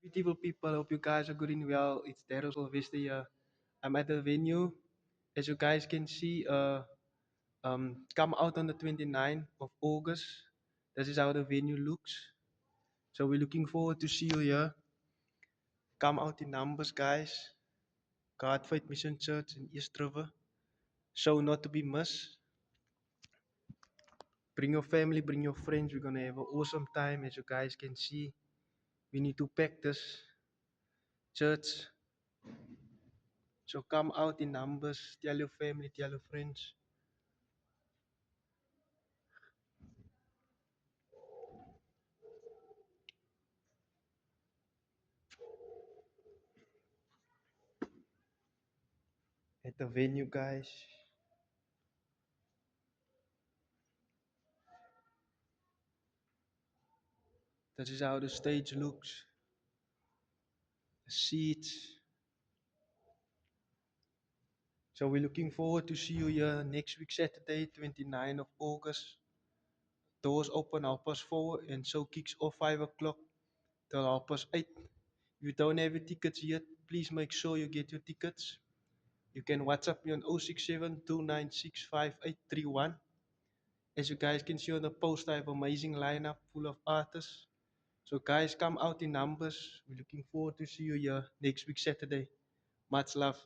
Beautiful people, hope you guys are good and well. It's Daryl Sylvester here. I'm at the venue. As you guys can see, come out on the 29th of August. This is how the venue looks. So we're looking forward to see you here. Come out in numbers, guys. God Faith Mission Church in East River. Show not to be missed. Bring your family, bring your friends. We're gonna have an awesome time. As you guys can see, we need to pack this church. So come out in numbers. Tell your family, tell your friends. At the venue, guys. This is how the stage looks. The seats. So we're looking forward to see you here next week, Saturday, 29th of August. Doors open 4:30 and show kicks off 5 o'clock till 8:30. If you don't have your tickets yet, please make sure you get your tickets. You can WhatsApp me on 067 296 5831. As you guys can see on the post, I have an amazing lineup full of artists. So guys, come out in numbers. We're looking forward to see you here next week, Saturday. Much love.